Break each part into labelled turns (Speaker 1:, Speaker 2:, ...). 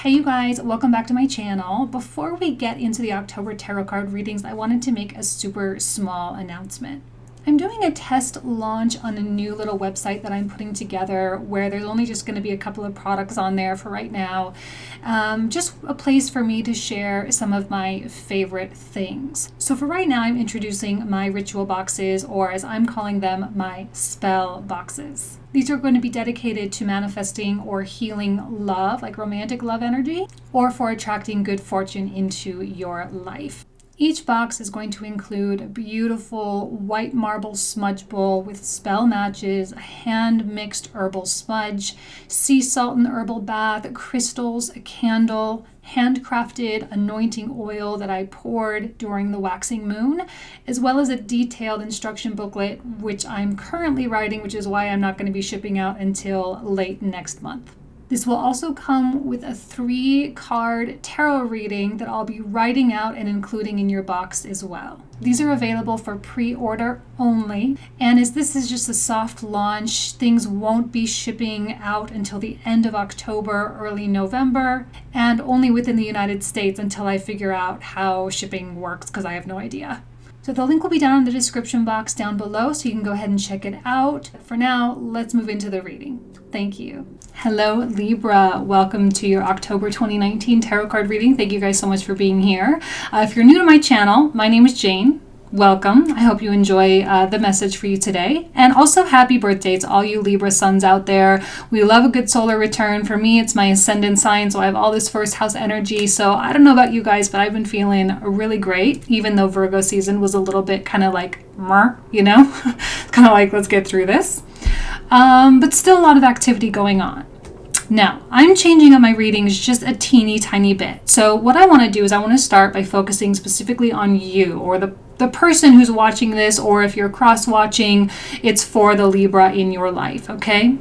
Speaker 1: Hey you guys, welcome back to my channel. Before we get into the October tarot card readings, I wanted to make a super small announcement. I'm doing a test launch on a new little website that I'm putting together where there's only just going to be a couple of products on there for right now. Just a place for me to share some of my favorite things. So for right now, I'm introducing my ritual boxes, or as I'm calling them, my spell boxes. These are going to be dedicated to manifesting or healing love, like romantic love energy, or for attracting good fortune into your life. Each box is going to include a beautiful white marble smudge bowl with spell matches, a hand-mixed herbal smudge, sea salt and herbal bath, crystals, a candle, handcrafted anointing oil that I poured during the waxing moon, as well as a detailed instruction booklet, which I'm currently writing, which is why I'm not going to be shipping out until late next month. This will also come with a 3-card tarot reading that I'll be writing out and including in your box as well. These are available for pre-order only, and as this is just a soft launch, things won't be shipping out until the end of October, early November, and only within the United States until I figure out how shipping works, because I have no idea. So the link will be down in the description box down below, so you can go ahead and check it out. For now, let's move into the reading. Thank you. Hello, Libra. Welcome to your October 2019 tarot card reading. Thank you guys so much for being here. If you're new to my channel, my name is Jane. Welcome. I hope you enjoy the message for you today. And also happy birthday to all you Libra suns out there. We love a good solar return. For me, it's my ascendant sign, so I have all this first house energy. So I don't know about you guys, but I've been feeling really great, even though Virgo season was a little bit kind of like, you know, kind of like, let's get through this. But still a lot of activity going on. Now, I'm changing up my readings just a teeny tiny bit. So what I want to do is I want to start by focusing specifically on you, or the person who's watching this, or if you're cross-watching, it's for the Libra in your life, okay?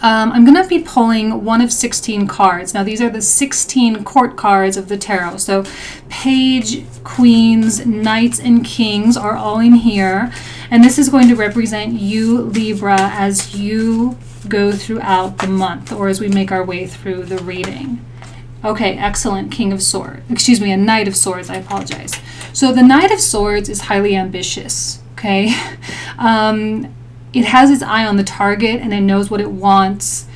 Speaker 1: I'm going to be pulling one of 16 cards. Now, these are the 16 court cards of the tarot. So Page, Queens, Knights, and Kings are all in here. And this is going to represent you, Libra, as you go throughout the month, or as we make our way through the reading. Okay, excellent. King of Swords. Excuse me, a Knight of Swords. I apologize. So the Knight of Swords is highly ambitious, okay? It has its eye on the target and it knows what it wants.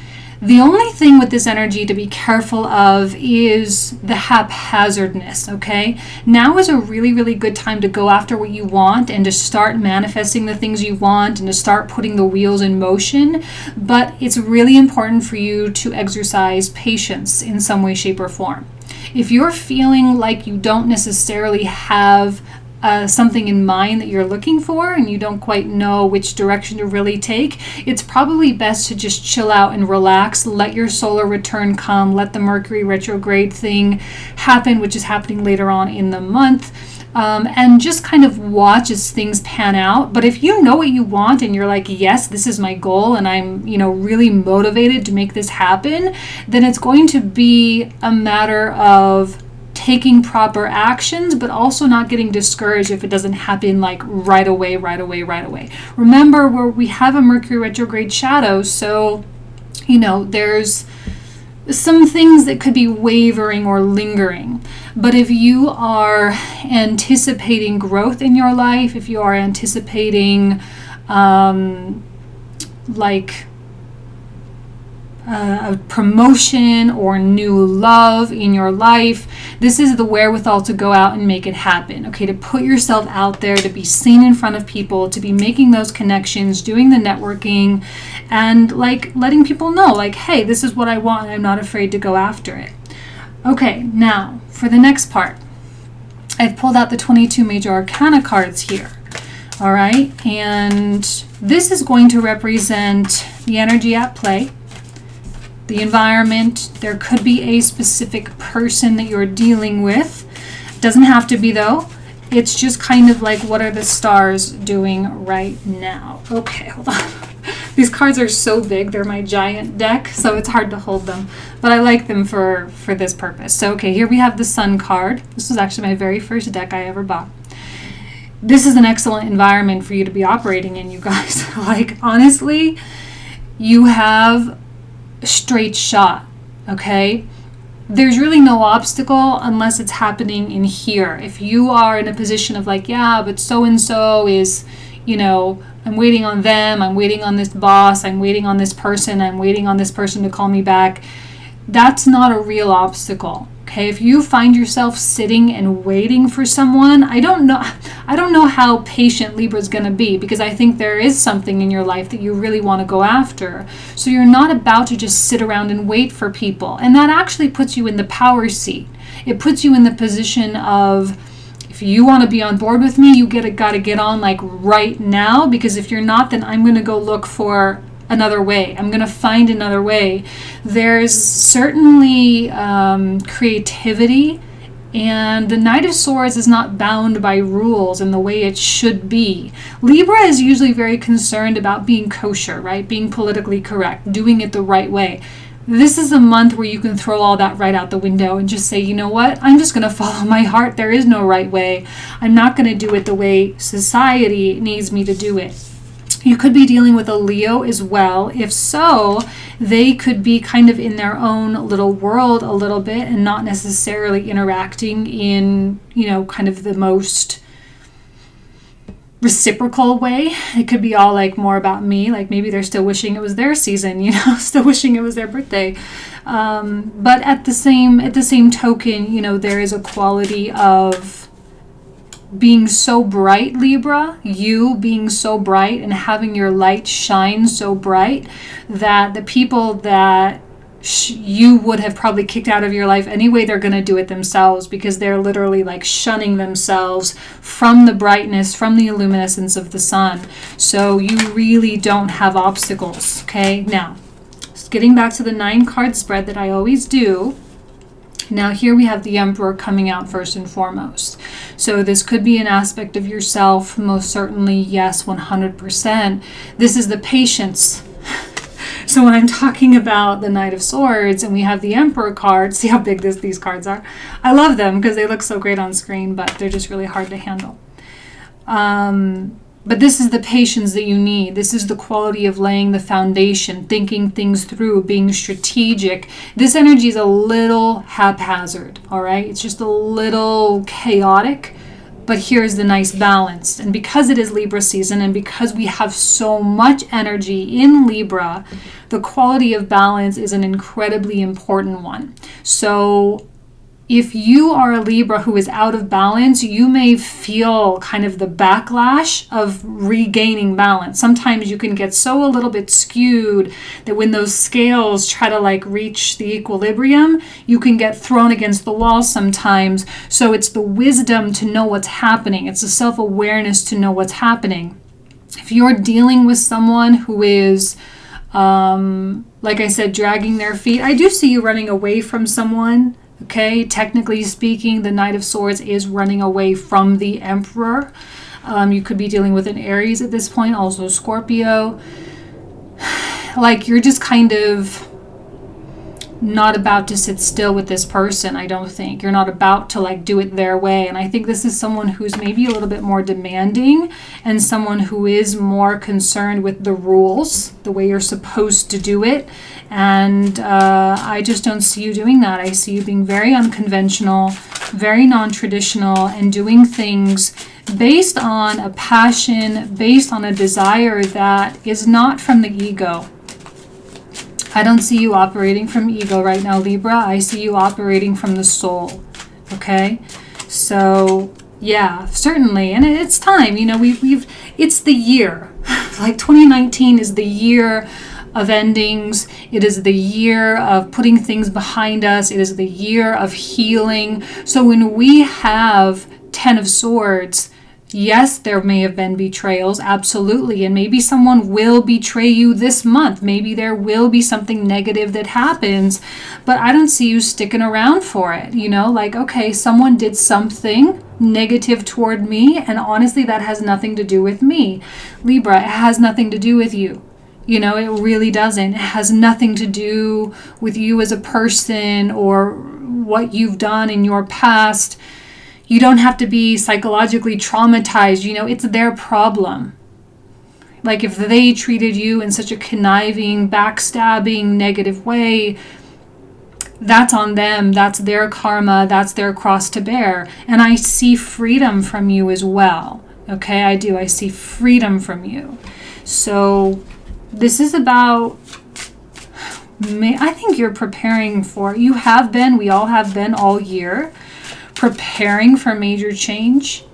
Speaker 1: The only thing with this energy to be careful of is the haphazardness, okay? Now is a really, really good time to go after what you want and to start manifesting the things you want and to start putting the wheels in motion. But it's really important for you to exercise patience in some way, shape, or form. If you're feeling like you don't necessarily have something in mind that you're looking for and you don't quite know which direction to really take, it's probably best to just chill out and relax, let your solar return come, let the Mercury retrograde thing happen, which is happening later on in the month, and just kind of watch as things pan out. But if you know what you want and you're like, yes, this is my goal and I'm, really motivated to make this happen, then it's going to be a matter of taking proper actions, but also not getting discouraged if it doesn't happen like right away. Remember, we have a Mercury retrograde shadow, so, there's some things that could be wavering or lingering. But if you are anticipating growth in your life, if you are anticipating a promotion or new love in your life, this is the wherewithal to go out and make it happen, okay? To put yourself out there, to be seen in front of people, to be making those connections, doing the networking, and letting people know, hey, this is what I want, and I'm not afraid to go after it. Okay, now for the next part, I've pulled out the 22 major arcana cards here. All right, and this is going to represent the energy at play, the environment. There could be a specific person that you're dealing with. Doesn't have to be though. It's just kind of like, what are the stars doing right now? Okay, hold on. These cards are so big. They're my giant deck, so it's hard to hold them. But I like them for this purpose. So, okay, here we have the Sun card. This was actually my very first deck I ever bought. This is an excellent environment for you to be operating in, you guys. Honestly, you have straight shot, okay? there's really no obstacle unless it's happening in here. If you are in a position of like, yeah, but so-and-so is, I'm waiting on them, I'm waiting on this boss, I'm waiting on this person, I'm waiting on this person to call me back, that's not a real obstacle. Okay, if you find yourself sitting and waiting for someone, I don't know how patient Libra's going to be, because I think there is something in your life that you really want to go after. So you're not about to just sit around and wait for people. And that actually puts you in the power seat. It puts you in the position of, if you want to be on board with me, you got to get on like right now, because if you're not, then I'm going to go look for another way. I'm going to find another way. There's certainly creativity, and the Knight of Swords is not bound by rules in the way it should be. Libra is usually very concerned about being kosher, right? Being politically correct, doing it the right way. This is a month where you can throw all that right out the window and just say, you know what? I'm just going to follow my heart. There is no right way. I'm not going to do it the way society needs me to do it. You could be dealing with a Leo as well. If so, they could be kind of in their own little world a little bit and not necessarily interacting in, kind of the most reciprocal way. It could be all like more about me, like maybe they're still wishing it was their season, still wishing it was their birthday. But at the same token, there is a quality of being so bright, Libra, you being so bright and having your light shine so bright that the people that you would have probably kicked out of your life anyway, they're going to do it themselves, because they're literally like shunning themselves from the brightness, from the luminescence of the sun. So you really don't have obstacles. Okay, now getting back to the 9-card spread that I always do. Now here we have the Emperor coming out first and foremost. So this could be an aspect of yourself, most certainly, yes, 100%. This is the patience. So when I'm talking about the Knight of Swords and we have the Emperor card, see how big these cards are? I love them because they look so great on screen, but they're just really hard to handle. But this is the patience that you need. This is the quality of laying the foundation, thinking things through, being strategic. This energy is a little haphazard, all right? It's just a little chaotic, but here's the nice balance. And because it is Libra season and because we have so much energy in Libra, the quality of balance is an incredibly important one. So if you are a Libra who is out of balance, you may feel kind of the backlash of regaining balance. Sometimes you can get so a little bit skewed that when those scales try to like reach the equilibrium, you can get thrown against the wall sometimes. So it's the wisdom to know what's happening. It's the self-awareness to know what's happening. If you're dealing with someone who is, like I said, dragging their feet, I do see you running away from someone. Okay, technically speaking, the Knight of Swords is running away from the Emperor. You could be dealing with an Aries at this point, also Scorpio. Like you're just kind of not about to sit still with this person, I don't think. You're not about to like do it their way. And I think this is someone who's maybe a little bit more demanding and someone who is more concerned with the rules, the way you're supposed to do it. And I just don't see you doing that. I see you being very unconventional, very non-traditional, and doing things based on a passion, based on a desire that is not from the ego. I don't see you operating from ego right now, Libra. I see you operating from the soul. Okay? So, yeah, certainly. And it's time. It's the year. Like 2019 is the year of endings. It is the year of putting things behind us. It is the year of healing. So when we have 10 of Swords, yes, there may have been betrayals, absolutely. And maybe someone will betray you this month. Maybe there will be something negative that happens, but I don't see you sticking around for it. Like, okay, someone did something negative toward me, and honestly, that has nothing to do with me. Libra, it has nothing to do with you. It really doesn't. It has nothing to do with you as a person or what you've done in your past. You don't have to be psychologically traumatized. It's their problem. Like if they treated you in such a conniving, backstabbing, negative way, That's on them. That's their karma. That's their cross to bear. And I see freedom from you as well. Okay, I do. I see freedom from you. So this is about, I think you're preparing for, you have been, we all have been all year, preparing for major change.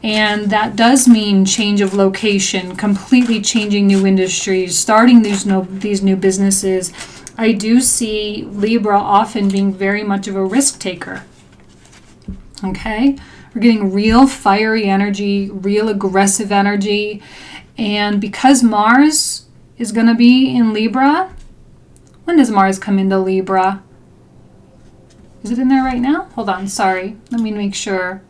Speaker 1: And that does mean change of location, completely changing new industries, starting these new businesses. I do see Libra often being very much of a risk taker. Okay? We're getting real fiery energy, real aggressive energy. And because Mars is going to be in Libra, when does Mars come into Libra? Is it in there right now? Hold on, sorry. Let me make sure.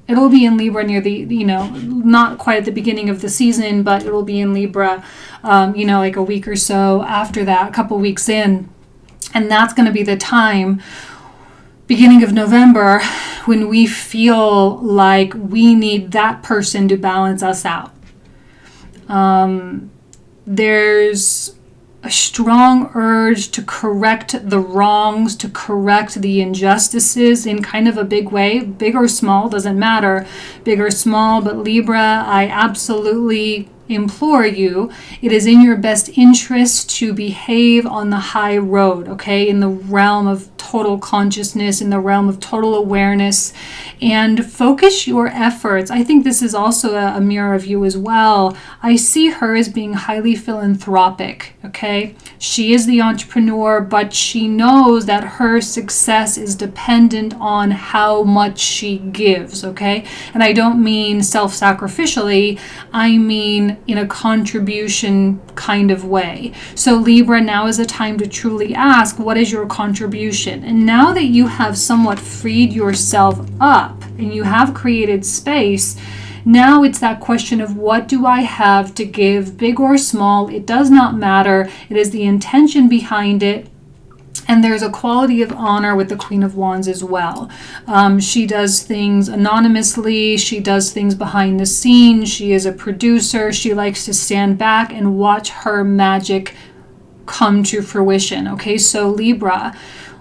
Speaker 1: It'll be in Libra near the, not quite at the beginning of the season, but it'll be in Libra, like a week or so after that, a couple weeks in. And that's going to be the time, beginning of November, when we feel like we need that person to balance us out. There's a strong urge to correct the wrongs, to correct the injustices in kind of a big way. Big or small, doesn't matter. Big or small, but Libra, I absolutely implore you, it is in your best interest to behave on the high road, okay? In the realm of total consciousness, in the realm of total awareness, and focus your efforts. I think this is also a mirror of you as well. I see her as being highly philanthropic, okay? She is the entrepreneur, but she knows that her success is dependent on how much she gives, okay? And I don't mean self-sacrificially, I mean in a contribution kind of way. So Libra, now is a time to truly ask, what is your contribution? And now that you have somewhat freed yourself up and you have created space, now it's that question of what do I have to give, big or small, it does not matter. It is the intention behind it. And there's a quality of honor with the Queen of Wands as well. She does things anonymously. She does things behind the scenes. She is a producer. She likes to stand back and watch her magic come to fruition. Okay, so Libra,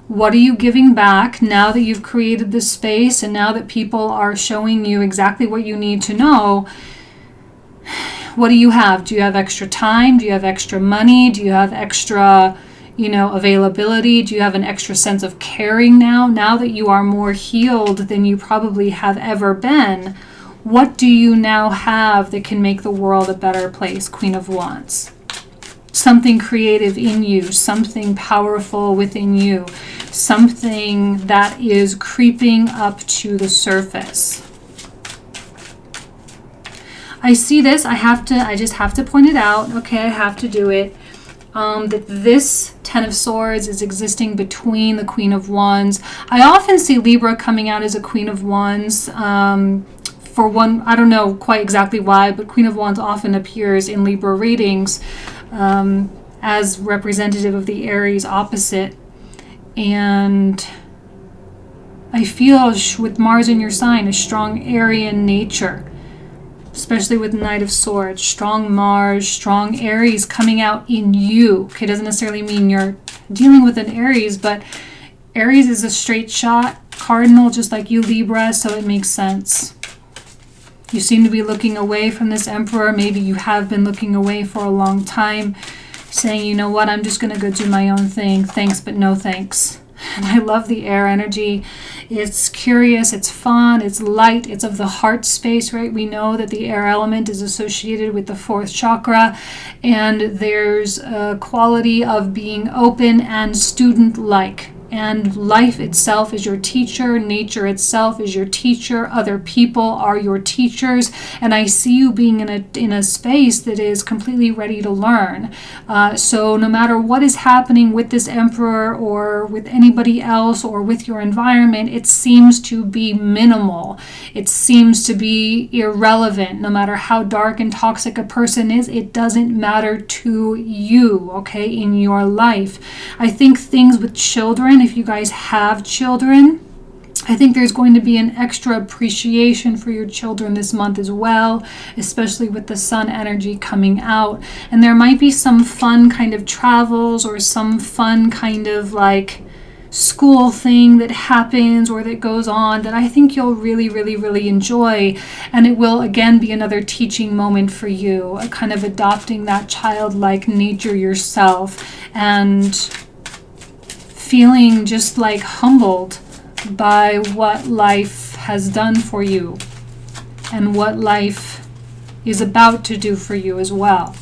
Speaker 1: what are you giving back now that you've created this space and now that people are showing you exactly what you need to know? What do you have? Do you have extra time? Do you have extra money? Do you have extra availability? Do you have an extra sense of caring now that you are more healed than you probably have ever been? What do you now have that can make the world a better place, Queen of Wands? Something creative in you, something powerful within you, something that is creeping up to the surface. I see this, I just have to point it out, okay, I have to do it. That this Ten of Swords is existing between the Queen of Wands. I often see Libra coming out as a Queen of Wands. For one, I don't know quite exactly why, but Queen of Wands often appears in Libra readings as representative of the Aries opposite. And I feel with Mars in your sign, a strong Aryan nature, especially with Knight of Swords, strong Mars, strong Aries coming out in you. Okay, doesn't necessarily mean you're dealing with an Aries, but Aries is a straight shot cardinal, just like you, Libra, so it makes sense. You seem to be looking away from this Emperor. Maybe you have been looking away for a long time, saying, you know what, I'm just going to go do my own thing. Thanks, but no thanks. And I love the air energy. It's curious, it's fun, it's light, it's of the heart space, right? We know that the air element is associated with the fourth chakra, and there's a quality of being open and student-like. And life itself is your teacher, nature itself is your teacher, other people are your teachers, and I see you being in a space that is completely ready to learn. So no matter what is happening with this Emperor or with anybody else or with your environment, it seems to be minimal. It seems to be irrelevant. No matter how dark and toxic a person is, it doesn't matter to you, okay, in your life. I think things with children, if you guys have children, I think there's going to be an extra appreciation for your children this month as well, especially with the sun energy coming out. And there might be some fun kind of travels or some fun kind of like school thing that happens or that goes on that I think you'll really, really, really enjoy. And it will again be another teaching moment for you, kind of adopting that childlike nature yourself and feeling just like humbled by what life has done for you and what life is about to do for you as well.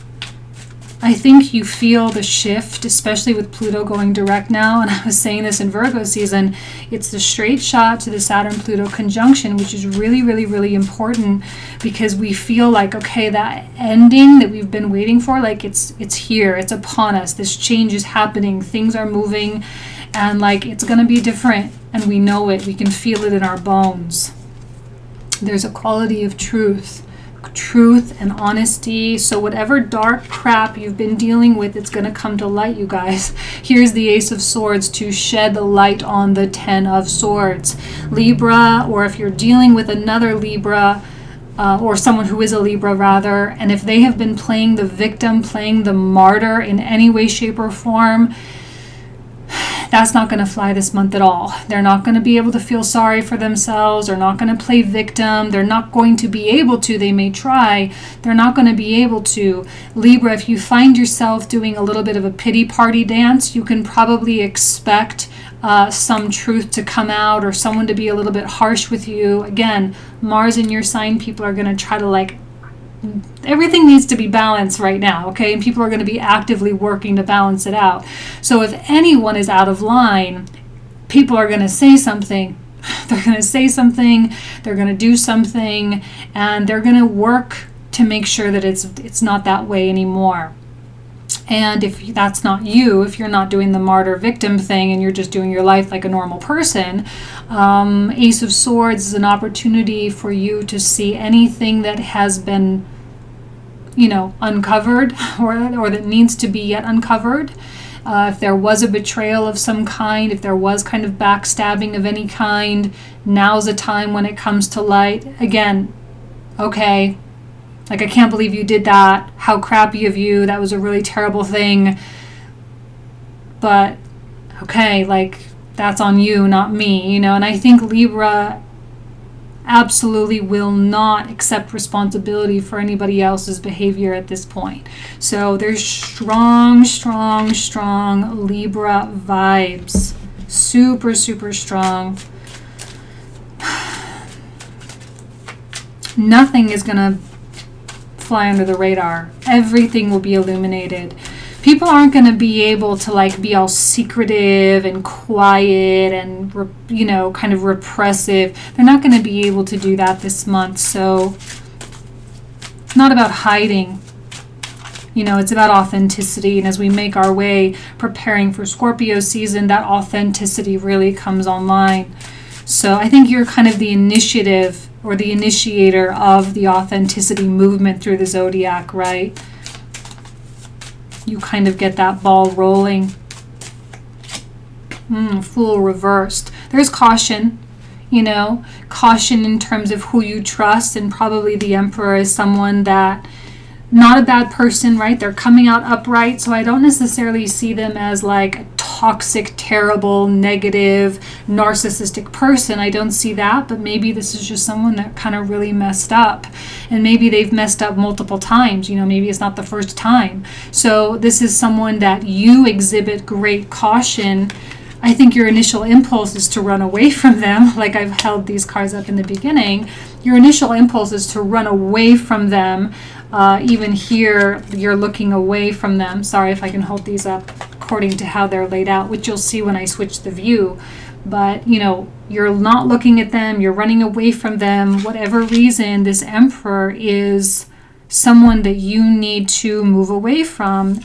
Speaker 1: I think you feel the shift, especially with Pluto going direct now, and I was saying this in Virgo season, it's the straight shot to the Saturn-Pluto conjunction, which is really, really, really important because we feel like, okay, that ending that we've been waiting for, like it's here, it's upon us, this change is happening, things are moving, and like it's going to be different, and we know it, we can feel it in our bones. There's a quality of truth and honesty. So whatever dark crap you've been dealing with, it's going to come to light, you guys. Here's the Ace of Swords to shed the light on the Ten of Swords. Libra, or if you're dealing with another Libra, or someone who is a Libra rather, and if they have been playing the victim, playing the martyr in any way, shape, or form, that's not going to fly this month at all. They're not going to be able to feel sorry for themselves. They're not going to play victim. They're not going to be able to. They may try. They're not going to be able to. Libra, if you find yourself doing a little bit of a pity party dance, you can probably expect some truth to come out or someone to be a little bit harsh with you. Again, Mars in your sign, people are going to try to like, everything needs to be balanced right now, okay? And people are going to be actively working to balance it out. So if anyone is out of line, people are going to say something. They're going to say something, they're going to do something, and they're going to work to make sure that it's not that way anymore. And if that's not you, if you're not doing the martyr victim thing and you're just doing your life like a normal person, Ace of Swords is an opportunity for you to see anything that has been, uncovered or that needs to be yet uncovered. If there was a betrayal of some kind, if there was kind of backstabbing of any kind, now's a time when it comes to light. Again, okay, like, I can't believe you did that. How crappy of you. That was a really terrible thing. But, okay, like, that's on you, not me, And I think Libra absolutely will not accept responsibility for anybody else's behavior at this point. So there's strong, strong, strong Libra vibes. Super, super strong. Nothing is going to fly under the radar. Everything will be illuminated. People aren't going to be able to like be all secretive and quiet and kind of repressive. They're not going to be able to do that this month. So it's not about hiding. It's about authenticity. And as we make our way preparing for Scorpio season, that authenticity really comes online. So I think you're kind of the initiative or the initiator of the authenticity movement through the zodiac, right? You kind of get that ball rolling. Fool reversed. There's caution, caution in terms of who you trust, and probably the Emperor is someone that, not a bad person, right? They're coming out upright, so I don't necessarily see them as like a toxic, terrible, negative, narcissistic person. I don't see that, but maybe this is just someone that kind of really messed up, and maybe they've messed up multiple times. Maybe it's not the first time. So this is someone that you exhibit great caution. I think your initial impulse is to run away from them. Like I've held these cards up in the beginning. Your initial impulse is to run away from them. Even here, you're looking away from them. Sorry if I can hold these up according to how they're laid out, which you'll see when I switch the view. But, you're not looking at them. You're running away from them. Whatever reason, this Emperor is someone that you need to move away from.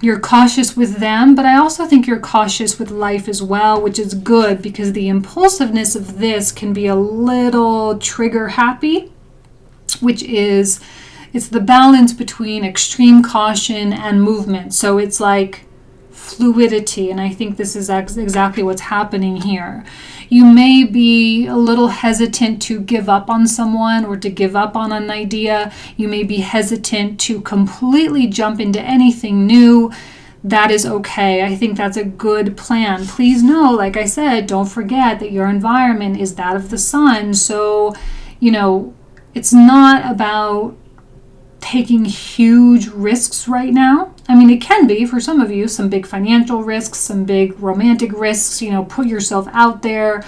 Speaker 1: You're cautious with them, but I also think you're cautious with life as well, which is good because the impulsiveness of this can be a little trigger happy, which is, it's the balance between extreme caution and movement. So it's like fluidity, and I think this is exactly what's happening here. You may be a little hesitant to give up on someone or to give up on an idea. You may be hesitant to completely jump into anything new. That is okay. I think that's a good plan. Please know, like I said, don't forget that your environment is that of the sun. So, it's not about taking huge risks right now. I mean, it can be for some of you, some big financial risks, some big romantic risks, put yourself out there.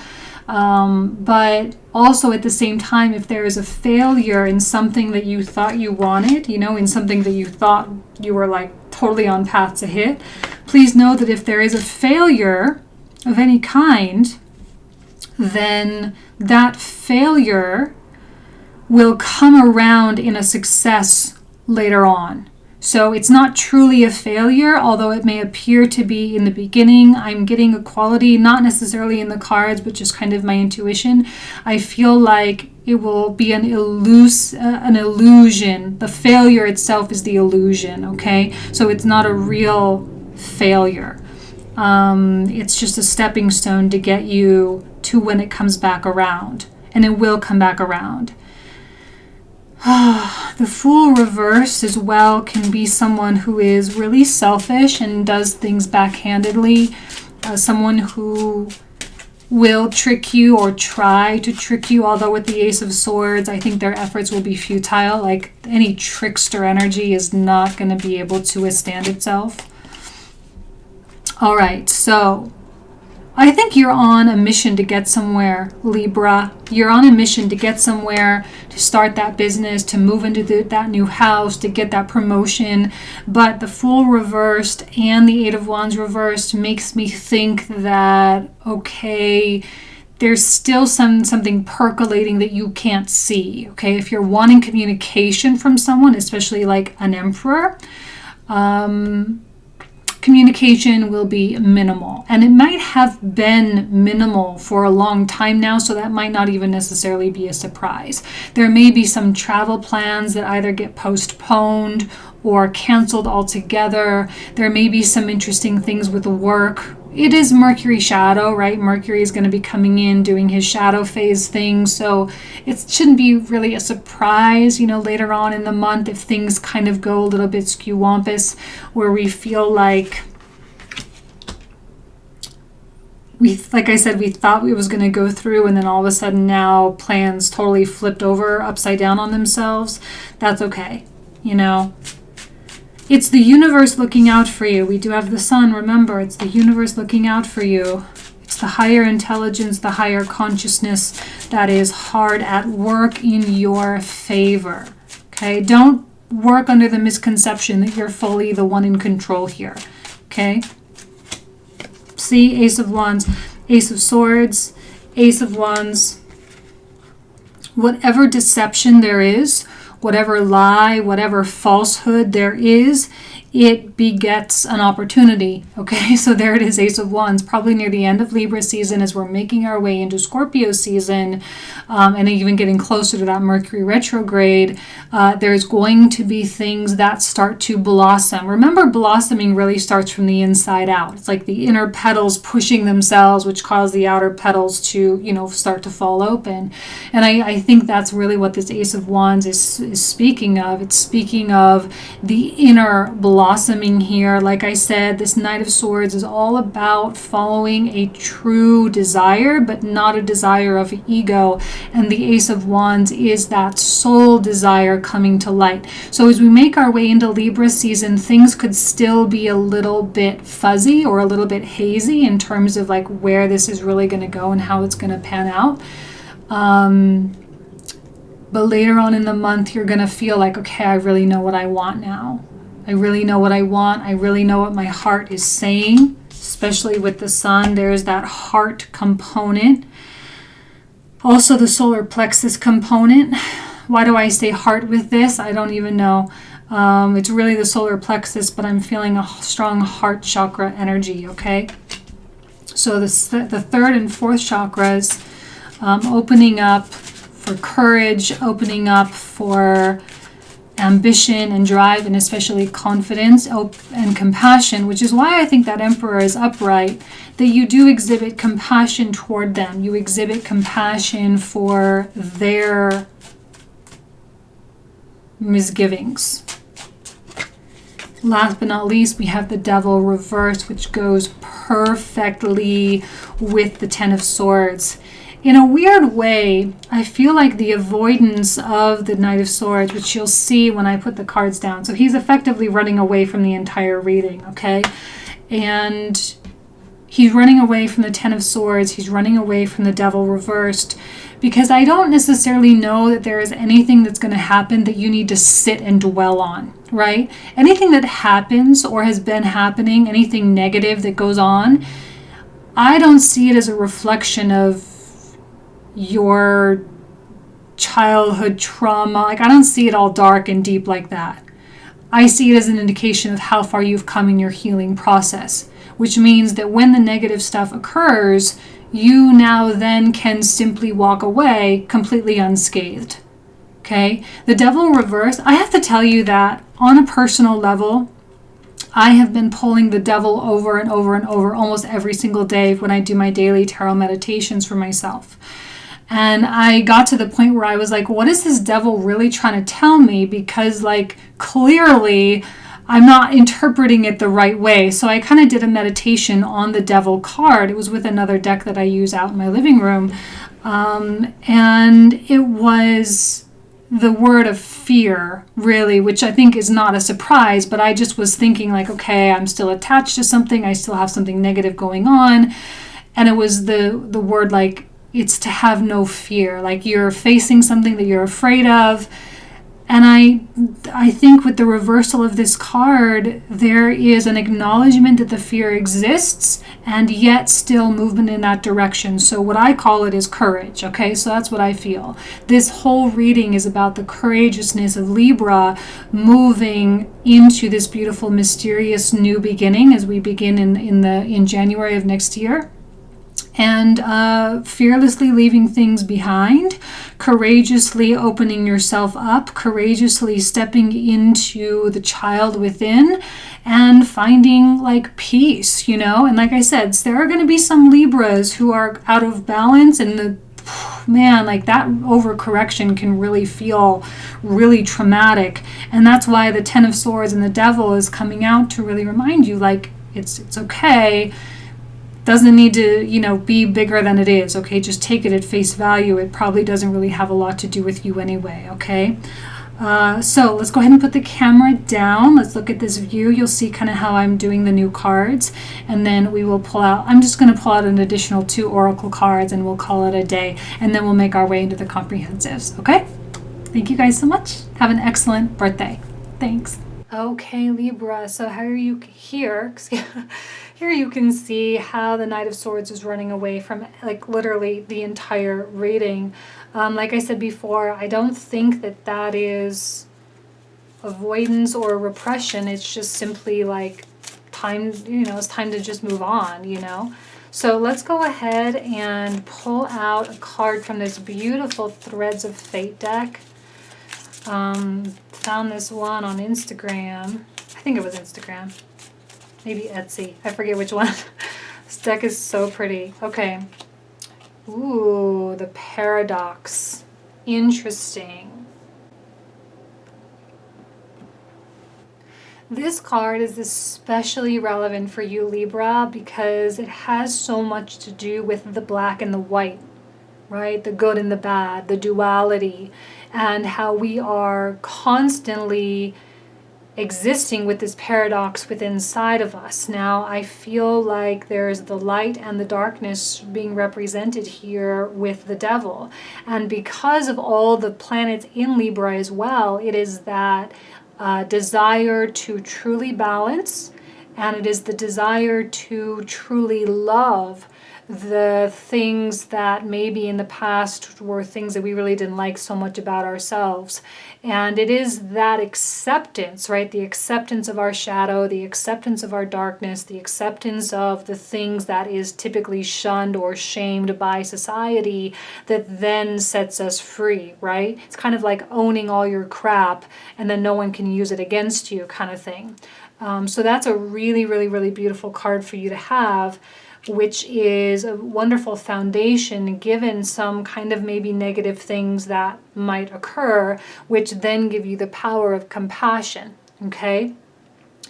Speaker 1: But also at the same time, if there is a failure in something that you thought you wanted, in something that you thought you were like totally on path to hit, please know that if there is a failure of any kind, then that failure will come around in a success later on. So it's not truly a failure, although it may appear to be in the beginning. I'm getting a quality, not necessarily in the cards, but just kind of my intuition. I feel like it will be an illusion. The failure itself is the illusion, okay? So it's not a real failure. It's just a stepping stone to get you to when it comes back around. And it will come back around. The Fool reversed as well can be someone who is really selfish and does things backhandedly. Someone who will trick you or try to trick you, although with the Ace of Swords, I think their efforts will be futile. Like any trickster energy is not going to be able to withstand itself. All right, so I think you're on a mission to get somewhere, Libra. You're on a mission to get somewhere, to start that business, to move into that new house, to get that promotion. But the Fool reversed and the Eight of Wands reversed makes me think that, okay, there's still something percolating that you can't see, okay? If you're wanting communication from someone, especially like an emperor, communication will be minimal, and it might have been minimal for a long time now, so that might not even necessarily be a surprise. There may be some travel plans that either get postponed or canceled altogether. There may be some interesting things with work. It is Mercury shadow, right? Mercury is going to be coming in, doing his shadow phase thing. So it shouldn't be really a surprise, later on in the month if things kind of go a little bit skew-wampus, where we feel like, like I said, we thought it was going to go through, and then all of a sudden now plans totally flipped over upside down on themselves. That's okay, It's the universe looking out for you. We do have the sun, remember, it's the universe looking out for you. It's the higher intelligence, the higher consciousness that is hard at work in your favor. Okay, don't work under the misconception that you're fully the one in control here. Okay, see, Ace of Wands, Ace of Swords, Ace of Wands. Whatever deception there is, whatever lie, whatever falsehood there is, it begets an opportunity. Okay, so there it is, Ace of Wands, probably near the end of Libra season as we're making our way into Scorpio season, and even getting closer to that Mercury retrograde. There's going to be things that start to blossom. Remember, blossoming really starts from the inside out. It's like the inner petals pushing themselves, which cause the outer petals to, start to fall open. And I think that's really what this Ace of Wands is speaking of. It's speaking of the inner blossoming here. Like I said, this Knight of Swords is all about following a true desire, but not a desire of ego. And the Ace of Wands is that soul desire coming to light. So as we make our way into Libra season, things could still be a little bit fuzzy or a little bit hazy in terms of like where this is really going to go and how it's going to pan out. But later on in the month, you're going to feel like, okay, I really know what I want now. I really know what I want. I really know what my heart is saying, especially with the sun. There's that heart component. Also the solar plexus component. Why do I say heart with this? I don't even know. It's really the solar plexus, but I'm feeling a strong heart chakra energy, okay? So the third and fourth chakras, opening up for courage, opening up for ambition and drive, and especially confidence and compassion, which is why I think that Emperor is upright, that you do exhibit compassion toward them. You exhibit compassion for their misgivings. Last but not least, we have the Devil reversed, which goes perfectly with the Ten of Swords. In a weird way, I feel like the avoidance of the Knight of Swords, which you'll see when I put the cards down. So he's effectively running away from the entire reading, okay? And he's running away from the Ten of Swords. He's running away from the Devil reversed, because I don't necessarily know that there is anything that's going to happen that you need to sit and dwell on, right? Anything that happens or has been happening, anything negative that goes on, I don't see it as a reflection of your childhood trauma. Like, I don't see it all dark and deep like that. I see it as an indication of how far you've come in your healing process, which means that when the negative stuff occurs, you now then can simply walk away completely unscathed. Okay? The Devil reverse, I have to tell you that on a personal level, I have been pulling the Devil over and over and over almost every single day when I do my daily tarot meditations for myself. And I got to the point where I was like, what is this Devil really trying to tell me? Because, like, clearly I'm not interpreting it the right way. So I kind of did a meditation on the Devil card. It was with another deck that I use out in my living room. And it was the word of fear, really, which I think is not a surprise, but I just was thinking like, okay, I'm still attached to something. I still have something negative going on. And it was the word like, it's to have no fear. Like, you're facing something that you're afraid of. And I think with the reversal of this card, there is an acknowledgement that the fear exists and yet still movement in that direction. So what I call it is courage, okay? So that's what I feel. This whole reading is about the courageousness of Libra moving into this beautiful, mysterious new beginning as we begin in January of next year. And fearlessly leaving things behind, courageously opening yourself up, courageously stepping into the child within and finding like peace, you know. And like I said, there are going to be some Libras who are out of balance, and like that overcorrection can really feel really traumatic. And that's why the Ten of Swords and the Devil is coming out to really remind you, like, it's okay. Doesn't need to, be bigger than it is, okay? Just take it at face value. It probably doesn't really have a lot to do with you anyway, okay? So let's go ahead and put the camera down. Let's look at this view. You'll see kind of how I'm doing the new cards. And then we will pull out, I'm just going to pull out an additional 2 oracle cards and we'll call it a day. And then we'll make our way into the comprehensives, okay? Thank you guys so much. Have an excellent birthday. Thanks. Okay, Libra, so how are you here? Here you can see how the Knight of Swords is running away from, like, literally the entire reading. Like I said before, I don't think that is avoidance or repression. It's just simply like time, it's time to just move on, So let's go ahead and pull out a card from this beautiful Threads of Fate deck. Found this one on Instagram. I think it was Instagram. Maybe Etsy. I forget which one. This deck is so pretty. Okay. Ooh, the Paradox. Interesting. This card is especially relevant for you, Libra, because it has so much to do with the black and the white, right? The good and the bad, the duality, and how we are constantly existing with this paradox within inside of us. Now, I feel like there's the light and the darkness being represented here with the Devil. And because of all the planets in Libra as well, it is that desire to truly balance, And it is the desire to truly love the things that maybe in the past were things that we really didn't like so much about ourselves. And it is that acceptance, right? The acceptance of our shadow, the acceptance of our darkness, the acceptance of the things that is typically shunned or shamed by society that then sets us free, right? It's kind of like owning all your crap and then no one can use it against you kind of thing. So that's a really, really, really beautiful card for you to have, which is a wonderful foundation given some kind of maybe negative things that might occur, which then give you the power of compassion, okay?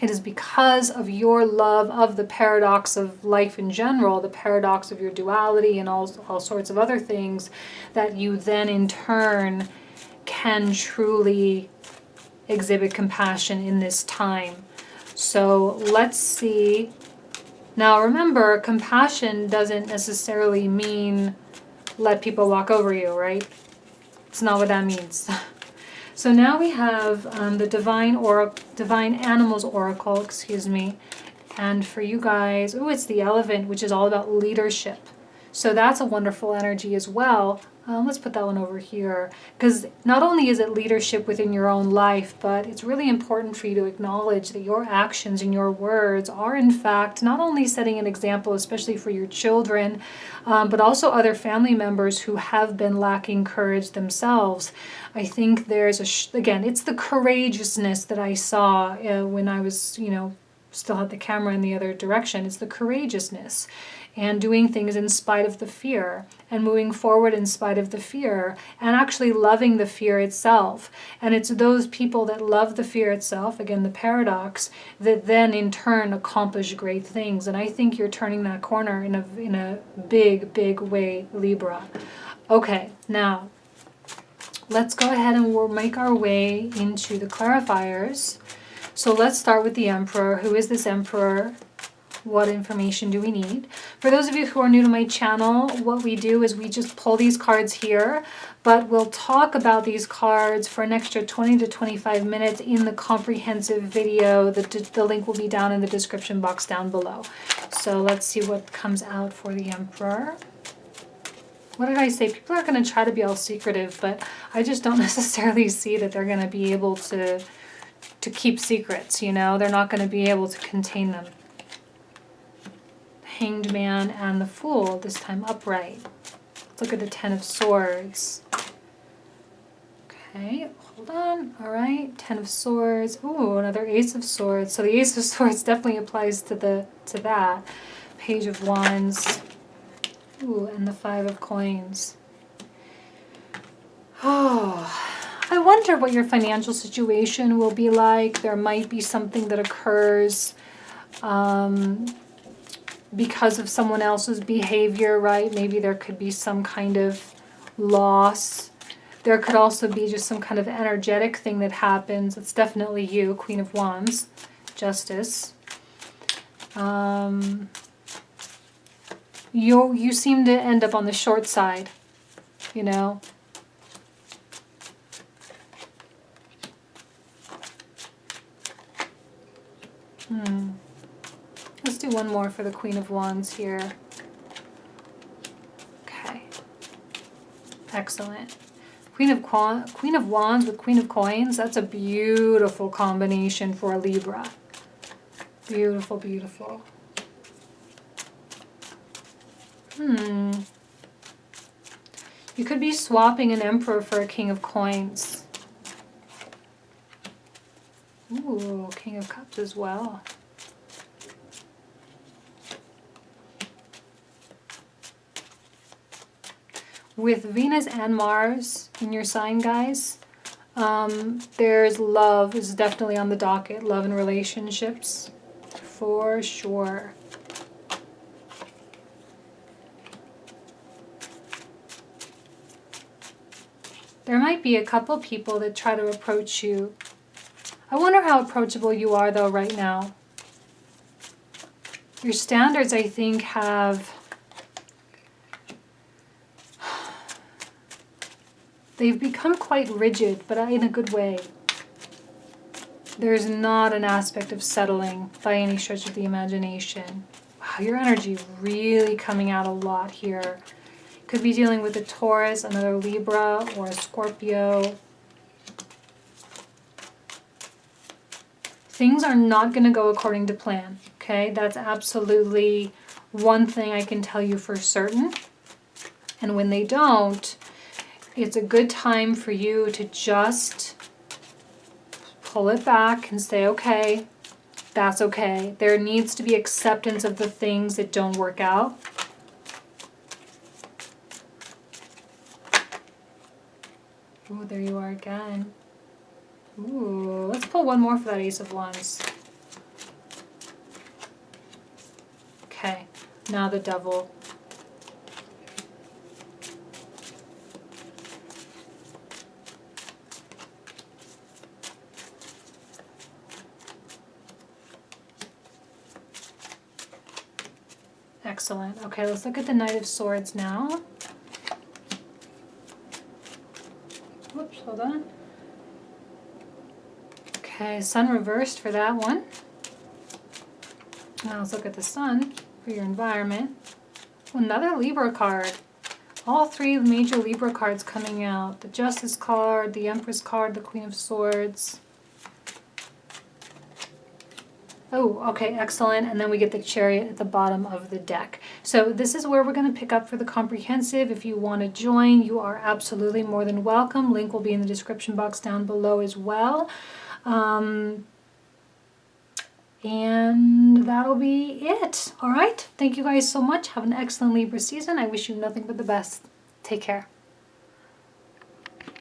Speaker 1: It is because of your love of the paradox of life in general, the paradox of your duality and all sorts of other things, that you then in turn can truly exhibit compassion in this time. So let's see. Now remember, compassion doesn't necessarily mean let people walk over you, right? It's not what that means. So now we have the Divine Animals Oracle, and for you guys, it's the Elephant, which is all about leadership. So that's a wonderful energy as well. Let's put that one over here, because not only is it leadership within your own life, but it's really important for you to acknowledge that your actions and your words are in fact not only setting an example, especially for your children, but also other family members who have been lacking courage themselves. I think there's again, it's the courageousness that I saw when I was, still had the camera in the other direction. It's the courageousness and doing things in spite of the fear and moving forward in spite of the fear and actually loving the fear itself. And it's those people that love the fear itself, again, the paradox, that then in turn accomplish great things. And I think you're turning that corner in a big, big way, Libra. Okay, now let's go ahead and we'll make our way into the clarifiers. So let's start with the Emperor. Who is this Emperor? What information do we need? For those of you who are new to my channel, what we do is we just pull these cards here, but we'll talk about these cards for an extra 20 to 25 minutes in the comprehensive video. The link will be down in the description box down below. So let's see what comes out for the Emperor. What did I say? People are going to try to be all secretive, but I just don't necessarily see that they're going to be able to keep secrets, They're not going to be able to contain them. Hanged Man and the Fool, this time upright. Let's look at the Ten of Swords. Okay, hold on. All right, Ten of Swords. Ooh, another Ace of Swords. So the Ace of Swords definitely applies to that. Page of Wands. Ooh, and the Five of Coins. Oh, I wonder what your financial situation will be like. There might be something that occurs because of someone else's behavior, right? Maybe there could be some kind of loss. There could also be just some kind of energetic thing that happens. It's definitely you, Queen of Wands, Justice. You seem to end up on the short side, Let's do one more for the Queen of Wands here. Okay. Excellent. Queen of Wands with Queen of Coins. That's a beautiful combination for a Libra. Beautiful, beautiful. You could be swapping an Emperor for a King of Coins. Ooh, King of Cups as well. With Venus and Mars in your sign, guys, there's love is definitely on the docket. Love and relationships, for sure. There might be a couple people that try to approach you. I wonder how approachable you are, though, right now. Your standards, I think, they've become quite rigid, but in a good way. There's not an aspect of settling by any stretch of the imagination. Wow, your energy really coming out a lot here. Could be dealing with a Taurus, another Libra, or a Scorpio. Things are not going to go according to plan, okay? That's absolutely one thing I can tell you for certain. And when they don't, it's a good time for you to just pull it back and say, okay, that's okay. There needs to be acceptance of the things that don't work out. Ooh, there you are again. Ooh, let's pull one more for that Ace of Wands. Okay, now the Devil. Excellent. Okay, let's look at the Knight of Swords now. Whoops, hold on. Okay, Sun reversed for that one. Now let's look at the Sun for your environment. Another Libra card. All three major Libra cards coming out. The Justice card, the Empress card, the Queen of Swords. Oh, okay, excellent. And then we get the Chariot at the bottom of the deck. So this is where we're going to pick up for the comprehensive. If you want to join, you are absolutely more than welcome. Link will be in the description box down below as well. And that'll be it. All right. Thank you guys so much. Have an excellent Libra season. I wish you nothing but the best. Take care.